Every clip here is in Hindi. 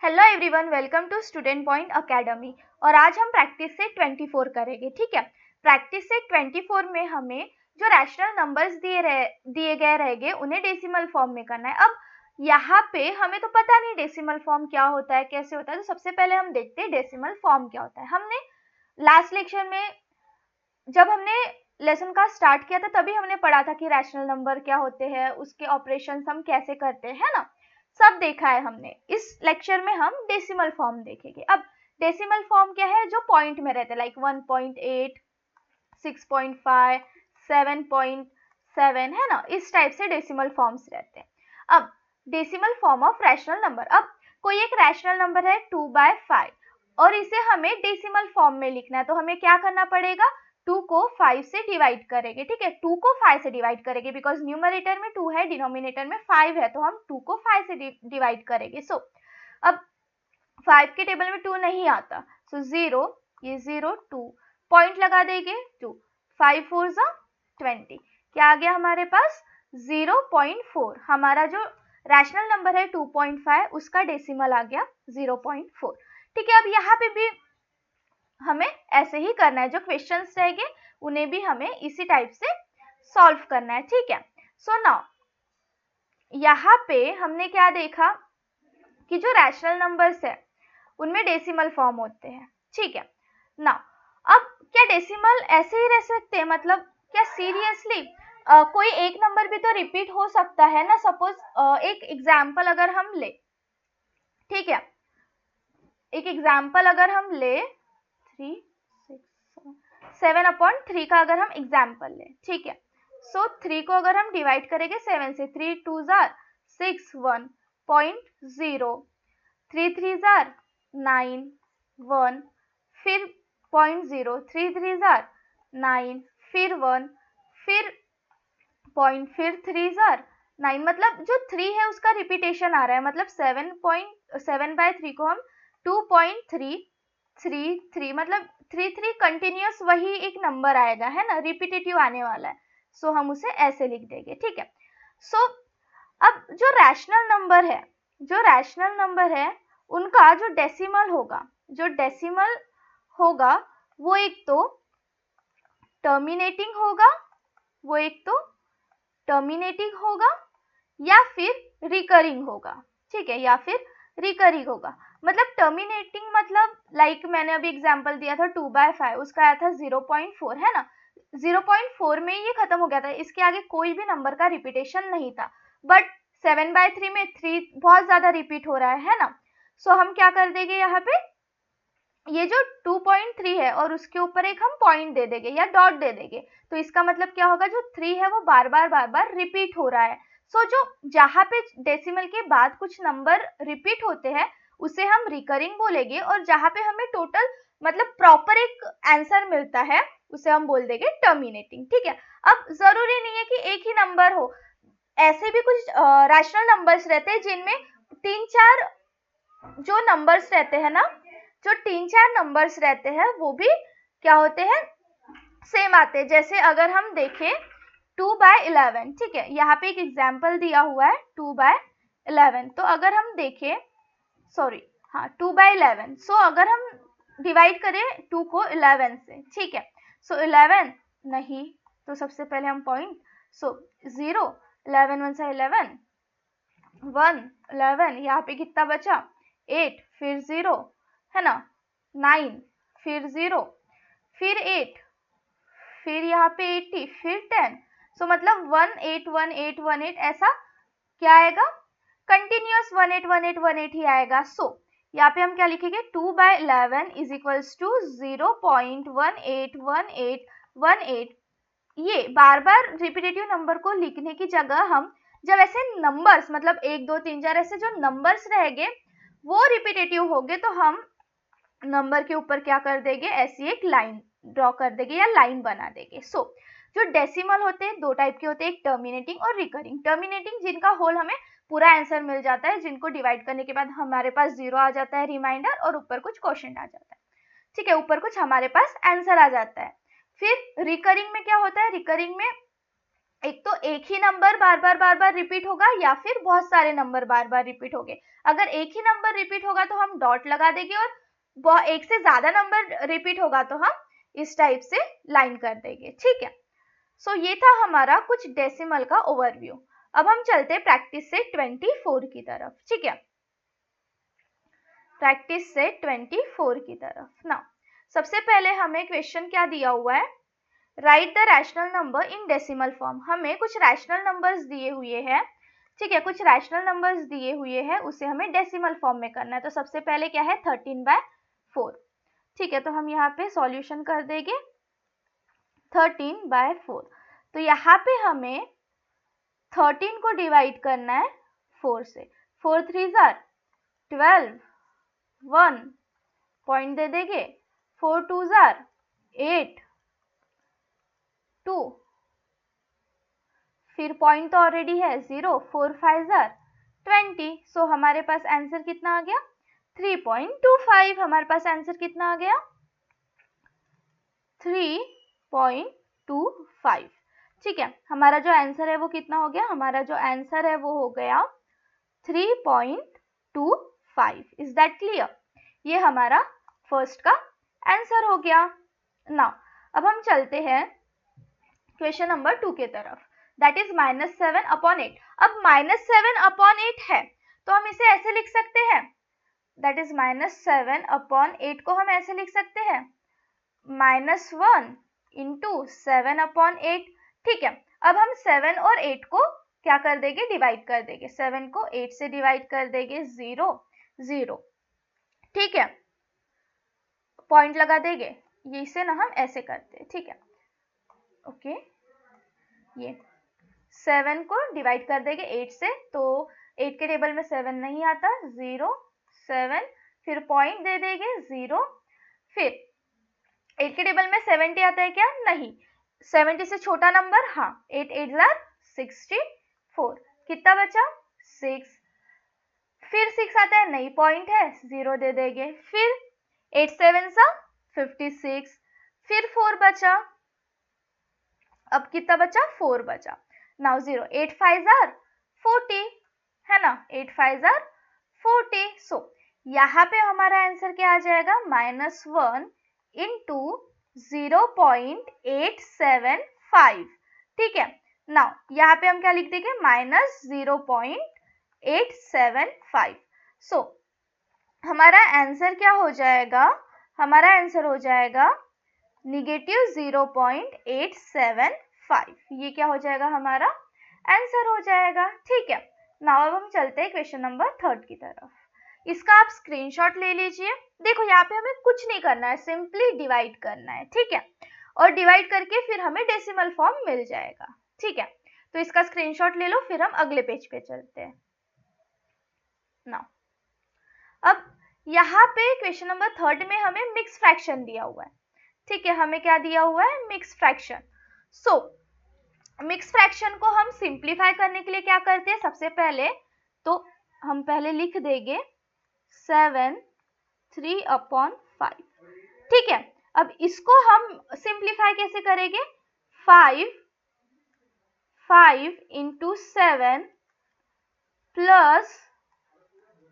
Hello everyone, welcome to student point academy. और आज हम प्रैक्टिस सेट 24 करेंगे। ठीक है, प्रैक्टिस सेट 24 में हमें जो रैशनल नंबर्स दिए गए रहेंगे उन्हें डेसिमल फॉर्म में करना है। अब यहाँ पे हमें तो पता नहीं डेसिमल फॉर्म क्या होता है, कैसे होता है, तो सबसे पहले हम देखते हैं डेसिमल फॉर्म क्या होता है। हमने लास्ट लेक्चर में जब हमने लेसन का स्टार्ट किया था तभी हमने पढ़ा था कि रैशनल नंबर क्या होते हैं, उसके ऑपरेशंस हम कैसे करते हैं ना, सब देखा है हमने। इस लेक्चर में हम डेसिमल फॉर्म देखेंगे। अब डेसिमल फॉर्म क्या है? जो पॉइंट में रहते हैं, लाइक 1.8, 6.5, 7.7 है ना, इस टाइप से डेसिमल फॉर्म्स रहते हैं। अब decimal form of rational number, अब कोई एक रैशनल नंबर है 2/5 और इसे हमें डेसिमल फॉर्म में लिखना है, तो हमें क्या करना पड़ेगा? 2 को 5 से डिवाइड करेंगे। ठीक है, 2 को 5 से डिवाइड करेंगे बिकॉज न्यूमरेटर में 2 है, डिनोमिनेटर में 5 है, तो हम 2 को 5 से डिवाइड करेंगे। सो अब 5 के टेबल में 2 नहीं आता, सो 0, ये 0, 2 पॉइंट लगा देंगे, 2, 5 4 जा 20, क्या आ गया हमारे पास? 0.4। हमारा जो रैशनल नंबर है 2.5 उसका डेसिमल आ गया 0.4। ठीक है, अब यहाँ पे भी हमें ऐसे ही करना है, जो क्वेश्चंस रहेंगे उन्हें भी हमें इसी टाइप से सॉल्व करना है। ठीक है, सो नाउ यहाँ पे हमने क्या देखा कि जो रैशनल नंबर्स है उनमें डेसिमल फॉर्म होते हैं। ठीक है, नाउ अब क्या डेसिमल ऐसे ही रह सकते हैं? मतलब क्या सीरियसली कोई एक नंबर भी तो रिपीट हो सकता है ना। सपोज एक एग्जाम्पल अगर हम ले, ठीक है, एक एग्जाम्पल अगर हम ले 3 6 7/3 का अगर हम एग्जाम्पल ले, ठीक है, सो 3 को अगर हम डिवाइड करेंगे 7 से, 3 2 जार 6 1.0, 3 3 जार 9 1, फिर 0.0, 3 3 जार 9, फिर 1, फिर पॉइंट, फिर 3 जार 9, मतलब जो 3 है उसका रिपीटेशन आ रहा है, मतलब 7/3 को हम 2.333, मतलब 3 कंटिन्यूस वही एक नंबर आएगा, है ना, रिपीटेटिव आने वाला है, सो हम उसे ऐसे लिख देंगे। ठीक है, सो अब जो रैशनल नंबर है उनका जो डेसिमल होगा वो एक तो टर्मिनेटिंग होगा, या फिर रिकरिंग होगा। ठीक है, या फिर रिकरिंग होगा। मतलब टर्मिनेटिंग मतलब लाइक मैंने अभी एग्जांपल दिया था 2/5, उसका आया था 0.4, है ना, 0.4 में ये खत्म हो गया था, इसके आगे कोई भी नंबर का रिपीटेशन नहीं था। बट 7/3 में 3 बहुत ज्यादा रिपीट हो रहा है ना, सो हम क्या कर देंगे, यहाँ पे ये जो 2.3 है और उसके ऊपर एक हम पॉइंट दे देंगे या डॉट दे देंगे, तो इसका मतलब क्या होगा, जो 3 है वो बार बार रिपीट हो रहा है। सो जो जहाँ पे डेसिमल के बाद कुछ नंबर रिपीट होते हैं उसे हम रिकरिंग बोलेंगे, और जहाँ पे हमें टोटल मतलब प्रॉपर एक आंसर मिलता है उसे हम बोल देंगे टर्मिनेटिंग। ठीक है, अब जरूरी नहीं है कि एक ही नंबर हो, ऐसे भी कुछ रैशनल नंबर्स रहते हैं जिनमें 3-4 जो नंबर्स रहते हैं ना, जो 3-4 नंबर्स रहते हैं वो भी क्या होते हैं, सेम आते हैं। जैसे अगर हम देखें 2/11, ठीक है, यहाँ पे एक एग्जाम्पल दिया हुआ है 2/11, तो अगर हम देखें, सॉरी, हाँ 2/11, सो अगर हम डिवाइड करें 2 को 11 से, ठीक है, सो 11 नहीं, तो सबसे पहले हम पॉइंट, सो 0, 11 1 से 11, 1 11, यहाँ पे कितना बचा, 8, फिर 0, है ना, 9, फिर 0, फिर 8, फिर यहाँ पे 80, फिर 10, सो मतलब 181818 ऐसा क्या आएगा, कंटिन्यूअस 181818 ही आएगा। सो यहाँ पे हम क्या लिखेंगे, 2/11 इज इक्वल्स टू 0.181818। ये बार बार रिपीटेटिव नंबर को लिखने की जगह हम जब ऐसे नंबर्स मतलब 1 2 3 4 ऐसे जो नंबर्स रहेंगे वो रिपीटेटिव होंगे, तो हम नंबर के ऊपर क्या कर देंगे, ऐसी एक लाइन ड्रॉ कर देंगे या लाइन बना देंगे। सो जो डेसिमल होते हैं दो टाइप के होते हैं, एक टर्मिनेटिंग और रिकरिंग। टर्मिनेटिंग जिनका होल हमें पूरा आंसर मिल जाता है, जिनको डिवाइड करने के बाद हमारे पास 0 आ जाता है रिमाइंडर और ऊपर कुछ क्वोशंट आ जाता है। ठीक है, ऊपर कुछ हमारे पास आंसर आ जाता है। फिर रिकरिंग में क्या होता है, रिकरिंग में एक तो एक ही नंबर बार बार रिपीट होगा या फिर बहुत सारे नंबर बार बार रिपीट होंगे। अगर एक ही नंबर रिपीट होगा तो हम डॉट लगा देंगे, और एक से ज्यादा नंबर रिपीट होगा तो हम इस टाइप से लाइन कर देंगे, ठीक है। सो ये था हमारा कुछ डेसिमल का ओवरव्यू। अब हम चलते हैं प्रैक्टिस से 24 की तरफ, ठीक है। प्रैक्टिस से 24 की तरफ ना, सबसे पहले हमें क्वेश्चन क्या दिया हुआ है, right the rational number in decimal form. हमें कुछ रैशनल नंबर्स दिए हुए हैं, ठीक है, कुछ रैशनल नंबर्स दिए हुए हैं, उसे हमें डेसिमल फॉर्म में करना है। तो सबसे पहले क्या है, 13/4, ठीक है। तो हम यहाँ पे सॉल्यूशन कर देंगे 13/4। तो यहाँ पे हमें 13 को डिवाइड करना है 4 से। 4 3 12, 1 पॉइंट दे देंगे, 4 2 8, 2, फिर पॉइंट तो ऑलरेडी है 0, 4 5 20। सो हमारे पास आंसर कितना आ गया, 3.25। हमारे पास आंसर कितना आ गया, 3.25, ठीक है। हमारा जो आंसर है वो कितना हो गया, हमारा जो आंसर है वो हो गया 3.25। Is that clear? ये हमारा फर्स्ट का आंसर हो गया। नाउ अब हम चलते हैं क्वेश्चन नंबर 2 के तरफ, दैट इज -7/8। अब -7/8 है तो हम इसे ऐसे लिख सकते हैं, दैट इज -7/8 को हम ऐसे लिख सकते हैं, -1 × 7/8, ठीक है। अब हम 7 और 8 को क्या कर देंगे, डिवाइड कर देंगे। 7 को 8 से डिवाइड कर देंगे, 0 0, ठीक है, पॉइंट लगा देंगे। ये इसे ना हम ऐसे करते हैं, ठीक है, ओके। ये 7 को डिवाइड कर देंगे 8 से, तो 8 के टेबल में 7 नहीं आता, 0 7, फिर पॉइंट दे देंगे 0, फिर 8 के टेबल में 70 आता है क्या, नहीं। 70 से छोटा नंबर, हाँ, 8 8 64, कितना बचा, 6, फिर 6 आता है, नहीं पॉइंट है, 0 दे देंगे, फिर 8 7 56, फिर 4 बचा, अब कितना बचा, 4 बचा। नाउ 0 8 5 40, है ना, 8 5 40। सो यहाँ पे हमारा आंसर क्या आ जाएगा, -1 × 0.875, ठीक है। नाउ यहाँ पे हम क्या लिख देंगे, -0.875। सो हमारा आंसर क्या हो जाएगा, हमारा आंसर हो जाएगा -0.875। ये क्या हो जाएगा, हमारा आंसर हो जाएगा, ठीक है। नाउ अब हम चलते हैं क्वेश्चन नंबर 3 की तरफ। इसका आप स्क्रीनशॉट ले लीजिए। देखो यहाँ पे हमें कुछ नहीं करना है, सिंपली डिवाइड करना है, ठीक है, और डिवाइड करके फिर हमें डेसिमल फॉर्म मिल जाएगा, ठीक है। तो इसका स्क्रीनशॉट ले लो, फिर हम अगले पेज पे चलते हैं। नाउ अब यहाँ पे क्वेश्चन नंबर 3 में हमें मिक्स फ्रैक्शन दिया हुआ है, ठीक है, हमें क्या दिया हुआ है, मिक्स फ्रैक्शन। सो मिक्स फ्रैक्शन को हम सिंप्लीफाई करने के लिए क्या करते हैं, सबसे पहले तो हम पहले लिख देंगे 7 3/5, ठीक है। अब इसको हम सिंप्लीफाई कैसे करेंगे, 5 × 7 प्लस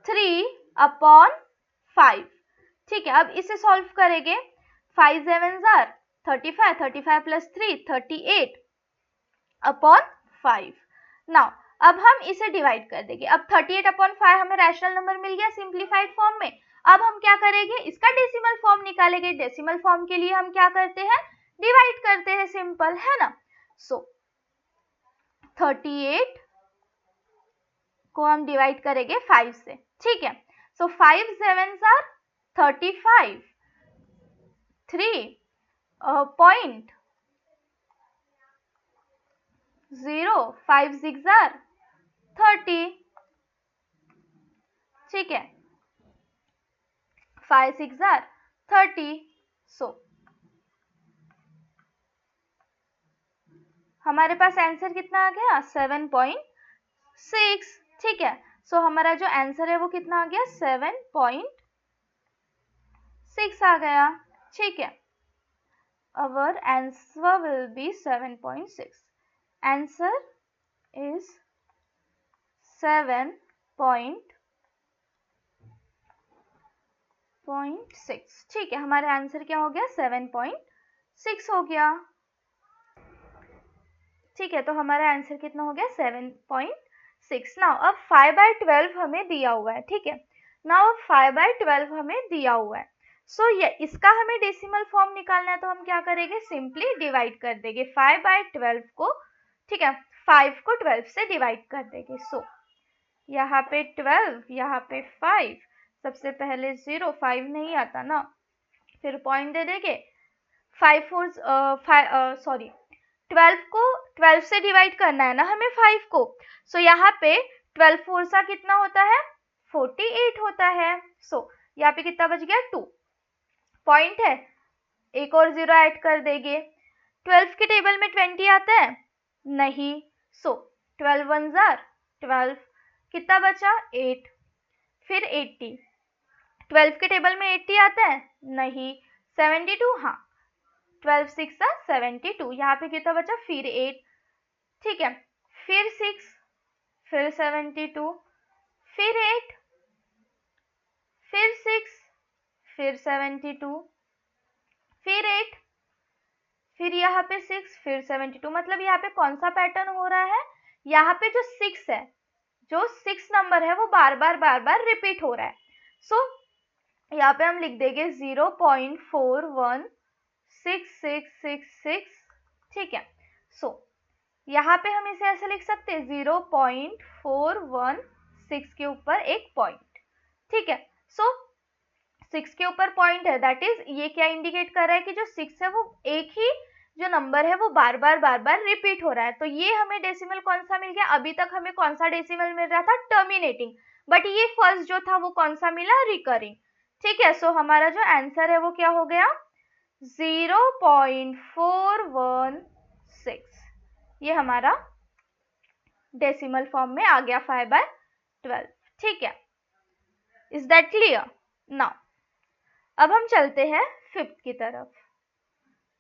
3/5, ठीक है। अब इसे सॉल्व करेंगे, 5 7 35, 35 प्लस 3 38/5। नाउ अब हम इसे डिवाइड कर देंगे। अब 38/5 हमें रैशनल नंबर मिल गया सिंप्लीफाइड फॉर्म में। अब हम क्या करेंगे, इसका डेसिमल फॉर्म निकालेंगे। डेसिमल फॉर्म के लिए हम क्या करते हैं, डिवाइड करते हैं, सिंपल है ना। सो 38 को हम डिवाइड करेंगे 5 से, ठीक है। सो 5 7 35, 3 पॉइंट 0 5 6 30, ठीक है, 5 6 30। सो हमारे पास आंसर कितना आ गया, 7.6, ठीक है। सो हमारा जो आंसर है वो कितना आ गया, 7.6 आ गया, ठीक है। Our answer will be 7.6। Answer is 7.6। ठीक है, हमारा आंसर क्या हो गया? 7.6 हो गया। ठीक है, तो हमारा आंसर कितना हो गया? 7.6। नाउ अब 5/12 हमें दिया हुआ है। ठीक है, नाउ अब 5/12 हमें दिया हुआ है। सो ये इसका हमें डेसिमल फॉर्म निकालना है, तो हम क्या करेंगे? सिंपली डिवाइड कर देंगे 5/12 को। ठीक है, 5 को 12 से डिवाइड कर देंगे। सो यहाँ पे 12, यहाँ पे 5, सबसे पहले 0, 5 नहीं आता ना, फिर पॉइंट दे देंगे। 12 को 12 से डिवाइड करना है ना हमें 5 को। सो यहाँ पे 12 4 सा कितना होता है? 48 होता है। सो यहाँ पे कितना बच गया? 2 पॉइंट है, एक और 0 ऐड कर देंगे। 12 के टेबल में 20 आता है? नहीं। सो 12 1 12, कितना बचा? 8, फिर 80। 12 के टेबल में 80 आता है? नहीं। 72, हाँ, 12 6 72, यहाँ पे कितना बचा? फिर 8। ठीक है, फिर 6, फिर 72, फिर 8, फिर 6, फिर 72, फिर 8, फिर यहाँ पे 6, फिर 72। मतलब यहाँ पे कौन सा पैटर्न हो रहा है? यहाँ पे जो 6 है, जो 6 नंबर है, वो बार बार रिपीट हो रहा है। सो यहाँ पे हम लिख देंगे 0.416666। ठीक है, सो यहाँ पे हम इसे ऐसे लिख सकते हैं 0.416 के ऊपर एक पॉइंट। ठीक है, सो 6 के ऊपर पॉइंट है, दैट इज ये क्या इंडिकेट कर रहा है कि जो 6 है वो एक ही जो नंबर है वो बार बार रिपीट हो रहा है। तो ये हमें डेसिमल कौन सा मिल गया? अभी तक हमें कौन सा डेसिमल मिल रहा था? टर्मिनेटिंग। बट ये फर्स्ट जो था वो कौन सा मिला? रिकरिंग। ठीक है, सो हमारा जो आंसर है वो क्या हो गया? 0.416। ये हमारा डेसिमल फॉर्म में आ गया 5/12। ठीक है, इज दैट क्लियर? नाउ अब हम चलते हैं फिफ्थ की तरफ।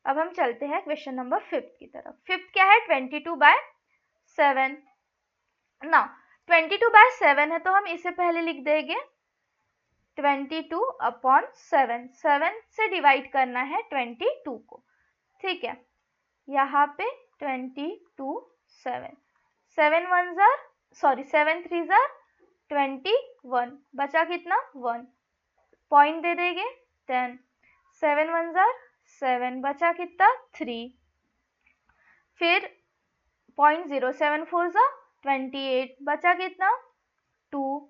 अब हम चलते हैं क्वेश्चन नंबर 5 की तरफ। 5 क्या है? 22/7। नाउ 22/7 है, तो हम इसे पहले लिख देंगे 22/7। 7 से डिवाइड करना है 22 को। ठीक है, यहाँ पे 22 7, 7 3 21, बचा कितना? 1, पॉइंट दे देंगे 10, 7 1 7, बचा कितना? 3, फिर पॉइंट 0, 7 4 28, बचा कितना? 2,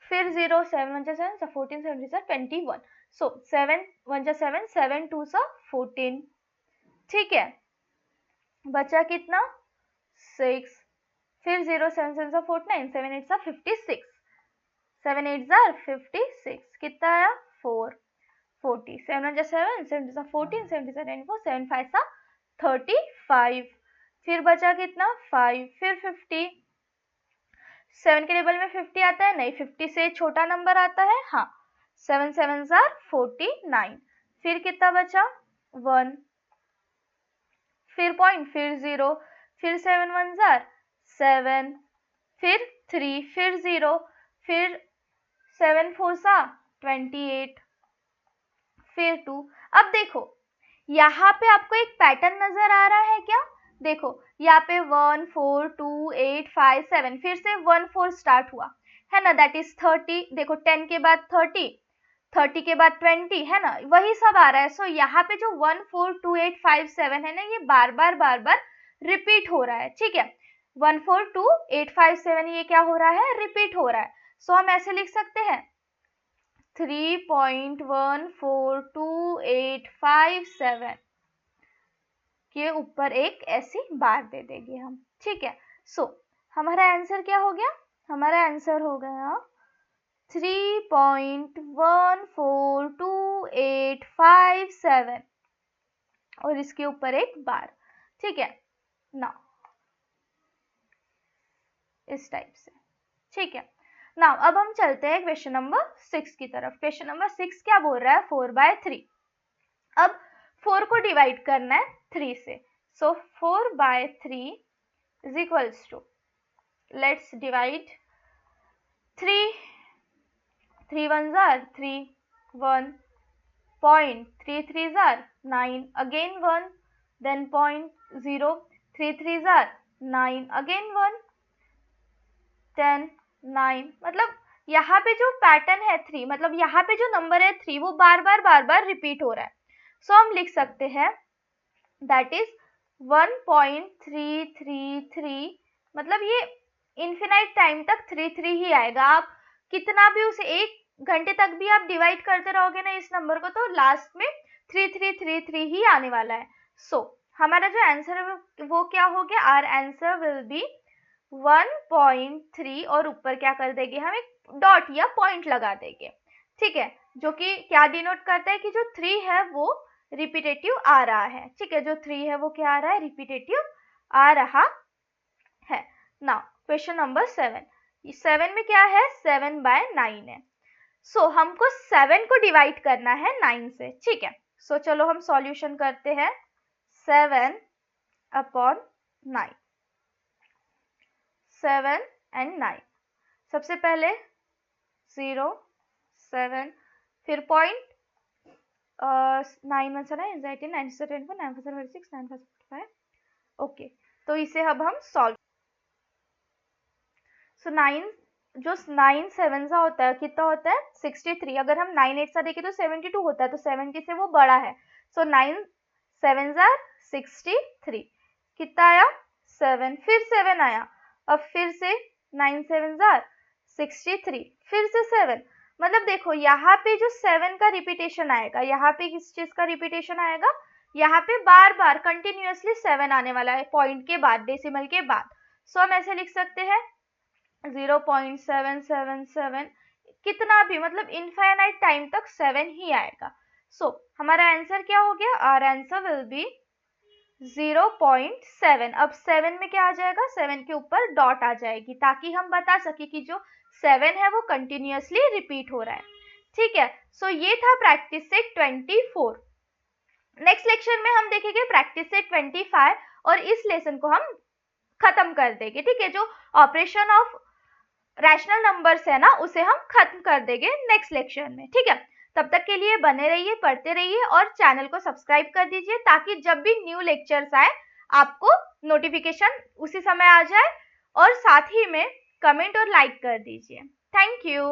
फिर 0, 7 1 7, 14 7 21। सो 7 1 7, 7 2 14। ठीक है, बचा कितना? 6, फिर 0 7 7 49, 7 8 56, 7 8 56, कितना आया? 4 40, 7 1 7, 7 2 14, 7 3 24, 7 5 35, फिर बचा कितना? 5, फिर 50। 7 के टेबल में 50 आता है? नहीं। 50 से छोटा नंबर आता है? हाँ। 7 7 49, फिर कितना बचा? 1, फिर पॉइंट, फिर 0, फिर 7 1 7, फिर 3, फिर 0, फिर 7 4 28, फिर 2। अब देखो यहाँ पे आपको एक पैटर्न नजर आ रहा है क्या? देखो यहाँ पे 1 4 2 8 5 7, फिर से 1 4 स्टार्ट हुआ है ना, दैट इज 30। देखो 10 के बाद 30, 30 के बाद 20, है ना, वही सब आ रहा है। सो यहाँ पे जो 1 4 2 8 5 7 है ना, ये बार बार रिपीट हो रहा है। ठीक है, 1 4 2 8 5 7, ये क्या हो रहा है? रिपीट हो रहा है। सो हम ऐसे लिख सकते हैं 3.142857 के ऊपर एक ऐसी बार दे देंगे हम। ठीक है, सो हमारा आंसर क्या हो गया? हमारा आंसर हो गया 3.142857 और इसके ऊपर एक बार। ठीक है ना, इस टाइप से। ठीक है, नाउ अब हम चलते हैं क्वेश्चन नंबर 6 की तरफ। क्वेश्चन नंबर 6 क्या बोल रहा है? 4/3। अब 4 को डिवाइड करना है 3 से। सो 4/3 is equals to, let's divide 3, 3 ones are 3, 1, point 3 threes are 9, again 1, then point 0, 3 threes are 9, again 1, 10, 9, मतलब यहाँ पे जो पैटर्न है 3, मतलब यहाँ पे जो नंबर है 3 वो बार बार रिपीट हो रहा है. सो हम लिख सकते हैं दैट इज 1.333, मतलब ये इन्फिनाइट टाइम तक 3 ही आएगा. आप कितना भी उसे 1 घंटे तक भी आप डिवाइड करते रहोगे ना इस नंबर को, तो लास्ट में 3333 ही आने वाला है. सो हमारा जो आंसर है वो क्या हो गया, आवर आंसर विल बी 1.3 और ऊपर क्या कर देंगे हम एक डॉट या पॉइंट लगा देंगे. ठीक है, जो कि क्या डिनोट करता है कि जो 3 है वो रिपीटेटिव आ रहा है. ठीक है, जो 3 है वो क्या आ रहा है, रिपीटेटिव आ रहा है. Now question number 7. 7 में क्या है, 7/9 है. सो हमको 7 को डिवाइड करना है 9 से. ठीक है, सो चलो हम सॉल्यूशन करते हैं. 7/9, 7 and 9. सबसे पहले 0, 7, फिर पॉइंट 9 1 से 9 18 9 से 24 9 4 26 9 5 5. ओके, तो इसे अब हम सॉल्व. सो 9 जो 9 7 सा होता है कितना होता है, 63. अगर हम 9 8 सा देखें तो 72 होता है, तो 70 से वो बड़ा है. सो 9 7 are 63. कितना आया, 7, फिर 7 आया. अब फिर से 9 7 are 63, फिर से 7. मतलब देखो यहाँ पे जो 7 का रिपीटेशन आएगा, यहाँ पे किस चीज का रिपीटेशन आएगा, यहाँ पे बार बार कंटिन्यूअसली 7 आने वाला है पॉइंट के बाद, डेसिमल के बाद. सो हम ऐसे लिख सकते हैं 0.777, कितना भी मतलब इनफाइनाइट टाइम तक 7 ही आएगा. सो हमारा आंसर क्या हो गया, आवर आंसर विल बी 0.7. अब 7 में क्या आ जाएगा, 7 के ऊपर डॉट आ जाएगी ताकि हम बता सके कि जो 7 है वो कंटिन्यूअसली रिपीट हो रहा है. ठीक है, सो ये था प्रैक्टिस सेट 24. नेक्स्ट लेक्चर में हम देखेंगे प्रैक्टिस सेट 25 और इस लेसन को हम खत्म कर देंगे. ठीक है, जो ऑपरेशन ऑफ रैशनल नंबर्स है ना उसे हम खत्म कर देंगे नेक्स्ट लेक्चर में. ठीक है, तब तक के लिए बने रहिए, पढ़ते रहिए और चैनल को सब्सक्राइब कर दीजिए ताकि जब भी न्यू लेक्चर्स आए आपको नोटिफिकेशन उसी समय आ जाए. और साथ ही में कमेंट और लाइक कर दीजिए. Thank you.